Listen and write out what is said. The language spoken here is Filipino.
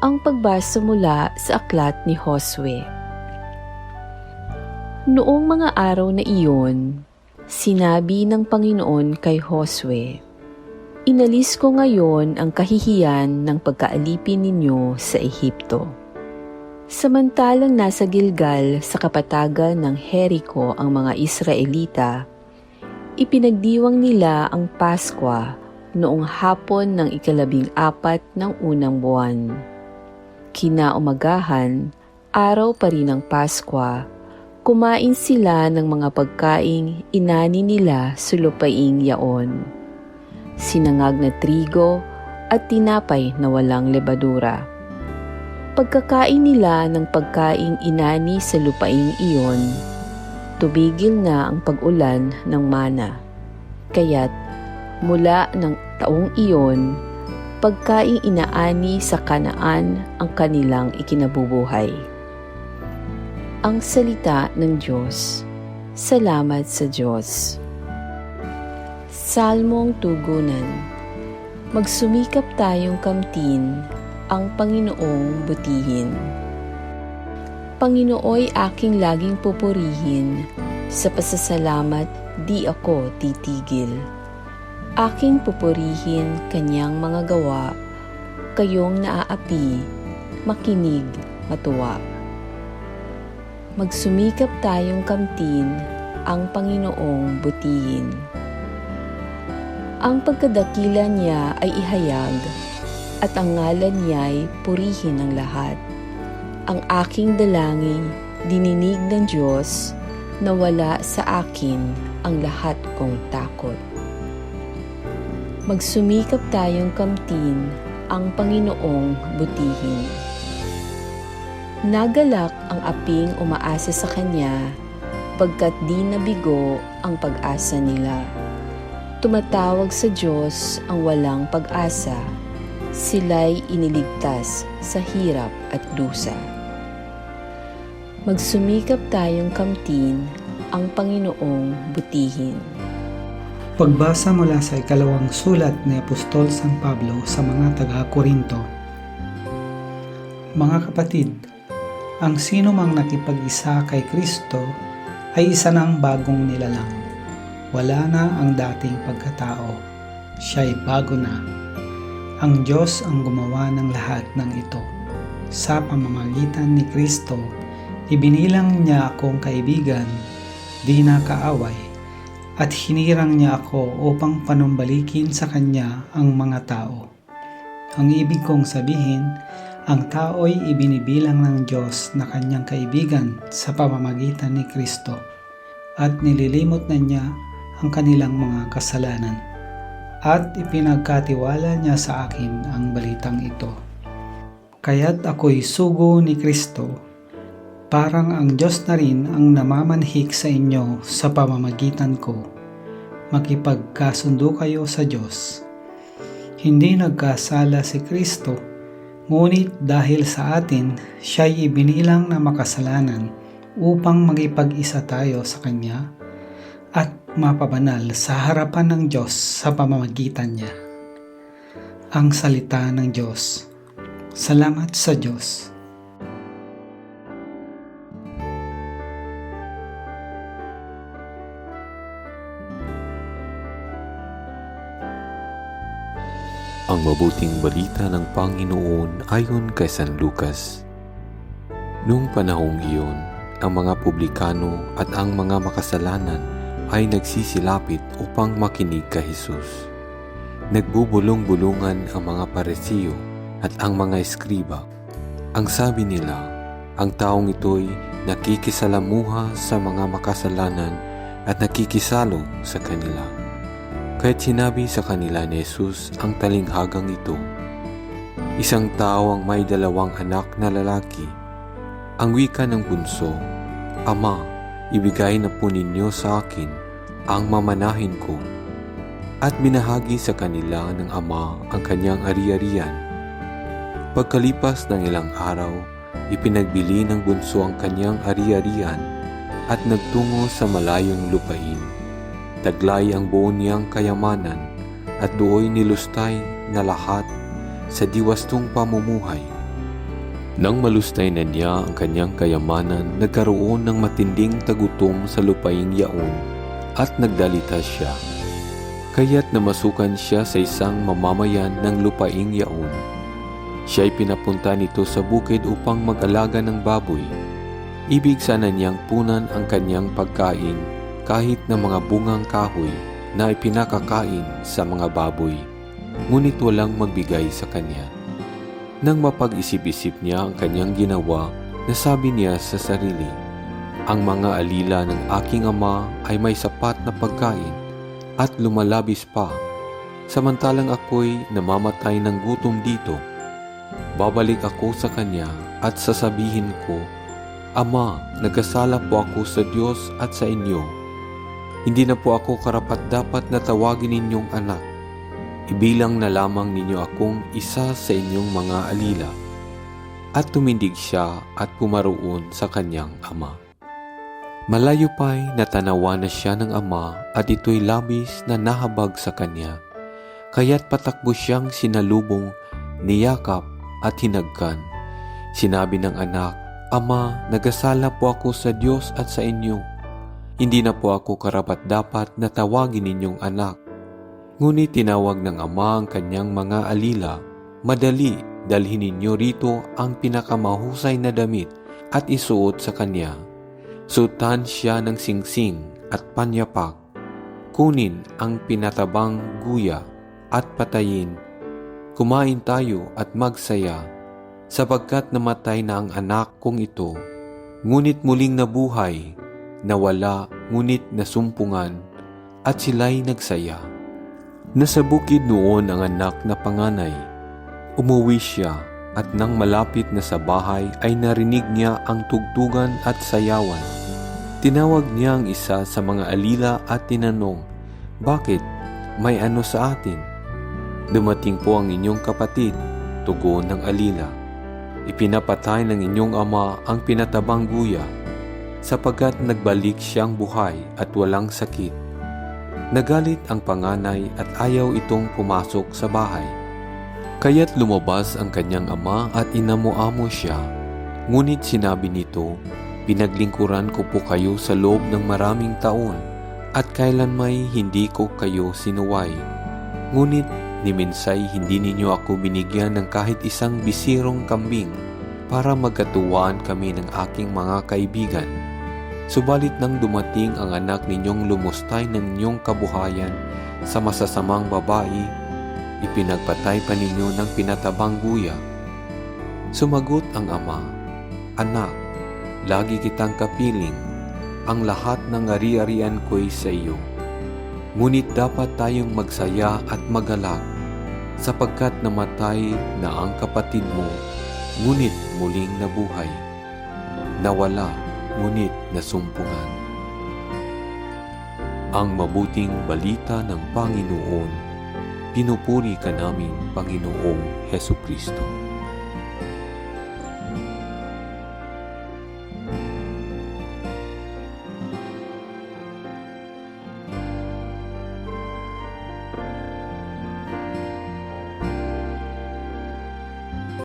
Ang pagbasa mula sa aklat ni Josue. Noong mga araw na iyon, sinabi ng Panginoon kay Josue, "Inalis ko ngayon ang kahihiyan ng pagkaalipin ninyo sa Ehipto." Samantalang nasa Gilgal sa kapatagan ng Jericho ang mga Israelita, ipinagdiwang nila ang Paskwa noong hapon ng 14 ng unang buwan. Kinaumagahan, araw pa rin ng Paskwa, kumain sila ng mga pagkaing inani nila sa lupaing yaon, sinangag na trigo at tinapay na walang lebadura. Pagkakain nila ng pagkaing inani sa lupaing iyon, tumigil na ang pag-ulan ng mana. Kaya't mula ng taong iyon, pagkaing inaani sa Kanaan ang kanilang ikinabubuhay. Ang salita ng Diyos. Salamat sa Diyos. Salmong Tugunan. Magsumikap tayong kamtin ang Panginoong butihin. Panginooy aking laging pupurihin, sa pasasalamat di ako titigil. Aking pupurihin kanyang mga gawa, kayong naaapi, makinig, matuwa. Magsumikap tayong kamtin ang Panginoong butihin. Ang pagkadakila niya ay ihayag, at ang ngalan niya'y purihin ng lahat. Ang aking dalangin, dininig ng Diyos, nawala sa akin ang lahat kong takot. Magsumikap tayong kamtin ang Panginoong butihin. Nagalak ang aping umaasa sa Kanya, pagkat di nabigo ang pag-asa nila. Tumatawag sa Diyos ang walang pag-asa, sila'y iniligtas sa hirap at dusa. Magsumikap tayong kamtin ang Panginoong butihin. Pagbasa mula sa ikalawang sulat ni Apostol San Pablo sa mga taga-Korinto. Mga kapatid, ang sino mang nakipag-isa kay Kristo ay isa ng bagong nilalang. Wala na ang dating pagkatao, siya'y bago na. Ang Diyos ang gumawa ng lahat ng ito. Sa pamamagitan ni Kristo, ibinilang niya akong kaibigan, di na kaaway, at hinirang niya ako upang panumbalikin sa Kanya ang mga tao. Ang ibig kong sabihin, ang tao'y ibinibilang ng Diyos na Kanyang kaibigan sa pamamagitan ni Kristo, at nililimot na niya ang kanilang mga kasalanan, at ipinagkatiwala niya sa akin ang balitang ito. Kaya't ako'y sugo ni Kristo, parang ang Diyos na rin ang namamanhik sa inyo sa pamamagitan ko. Makipagkasundo kayo sa Diyos. Hindi nagkasala si Kristo, ngunit dahil sa atin, siya'y ibinilang na makasalanan upang magipag-isa tayo sa Kanya at mapabanal sa harapan ng Diyos sa pamamagitan niya. Ang salita ng Diyos. Salamat sa Diyos. Ang mabuting balita ng Panginoon ayon kay San Lucas. Noong panahong iyon, ang mga publikano at ang mga makasalanan ay nagsisilapit upang makinig kay Jesus. Nagbubulong-bulungan ang mga Parisiyo at ang mga eskriba. Ang sabi nila, ang taong ito'y nakikisalamuha sa mga makasalanan at nakikisalo sa kanila. Kaya't sinabi sa kanila ni Jesus ang talinghagang ito. Isang tao ang may 2 anak na lalaki. Ang wika ng bunso, "Ama, ibigay na po ninyo sa akin ang mamanahin ko." At binahagi sa kanila ng ama ang kanyang ari-arian. Pagkalipas ng ilang araw, ipinagbili ng bunso ang kanyang ari-arian at nagtungo sa malayong lupain. Taglay ang buo niyang kayamanan at dooy nilustay na lahat sa diwastong pamumuhay. Nang malustay na niya ang kanyang kayamanan, nagkaroon ng matinding tagutom sa lupaing yaon at nagdalita siya. Kaya't namasukan siya sa isang mamamayan ng lupaing yaon. Siya'y pinapunta nito sa bukid upang mag-alaga ng baboy. Ibig sana niyang punan ang kanyang pagkain kahit na mga bungang kahoy na ipinakakain sa mga baboy, ngunit walang magbigay sa kanya. Nang mapag-isip-isip niya ang kanyang ginawa, nasabi niya sa sarili, "Ang mga alila ng aking ama ay may sapat na pagkain at lumalabis pa, samantalang ako'y namamatay ng gutom dito. Babalik ako sa kanya at sasabihin ko, Ama, nagkasala po ako sa Diyos at sa inyo. Hindi na po ako karapat-dapat na tawagin ninyong anak. Ibilang na lamang ninyo akong isa sa inyong mga alila." At tumindig siya at pumaroon sa kanyang ama. Malayo pa'y natanawa na siya ng ama at ito'y labis na nahabag sa kanya. Kaya't patakbo siyang sinalubong, niyakap at hinagkan. Sinabi ng anak, "Ama, nagasala po ako sa Diyos at sa inyo. Hindi na po ako karapat-dapat na tawagin ninyong anak." Ngunit tinawag ng ama ang kanyang mga alila, "Madali, dalhin ninyo rito ang pinakamahusay na damit at isuot sa kanya. Suotan siya ng singsing at panyapak. Kunin ang pinatabang guya at patayin. Kumain tayo at magsaya, sapagkat namatay na ang anak kong ito, ngunit muling nabuhay, nawala ngunit nasumpungan, at sila'y nagsaya." Nasa bukid noon ang anak na panganay. Umuwi siya at nang malapit na sa bahay ay narinig niya ang tugtugan at sayawan. Tinawag niya ang isa sa mga alila at tinanong, "Bakit? May ano sa atin?" "Dumating po ang inyong kapatid," tugon ng alila. "Ipinapatay ng inyong ama ang pinatabang guya, sapagkat nagbalik siyang buhay at walang sakit." Nagalit ang panganay at ayaw itong pumasok sa bahay. Kaya't lumabas ang kanyang ama at inamu-amo siya. Ngunit sinabi nito, "Pinaglingkuran ko po kayo sa loob ng maraming taon at kailanmay hindi ko kayo sinuway. Ngunit ni minsay hindi ninyo ako binigyan ng kahit isang bisirong kambing para magkatuwaan kami ng aking mga kaibigan. Subalit nang dumating ang anak ninyong lumustay ng inyong kabuhayan sa masasamang babae, ipinagpatay pa ninyo ng pinatabang guya." Sumagot ang ama, "Anak, lagi kitang kapiling. Ang lahat ng ari-arian ko'y sa iyo. Ngunit dapat tayong magsaya at magalak, sapagkat namatay na ang kapatid mo, ngunit muling nabuhay. Nawala, ngunit nasumpungan." Ang mabuting balita ng Panginoon. Pinupuri ka namin, Panginoong Hesukristo.